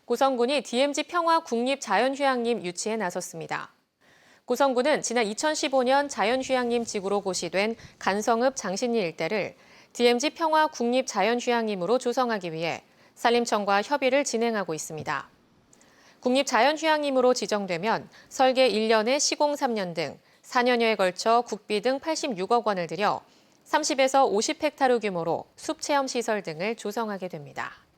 고성군이 DMZ 평화 국립자연휴양림 유치에 나섰습니다. 고성군은 지난 2015년 자연휴양림 지구로 고시된 간성읍 장신리 일대를 DMZ 평화 국립자연휴양림으로 조성하기 위해 산림청과 협의를 진행하고 있습니다. 국립자연휴양림으로 지정되면 설계 1년에 시공 3년 등 4년여에 걸쳐 국비 등 86억 원을 들여 30에서 50헥타르 규모로 숲체험시설 등을 조성하게 됩니다.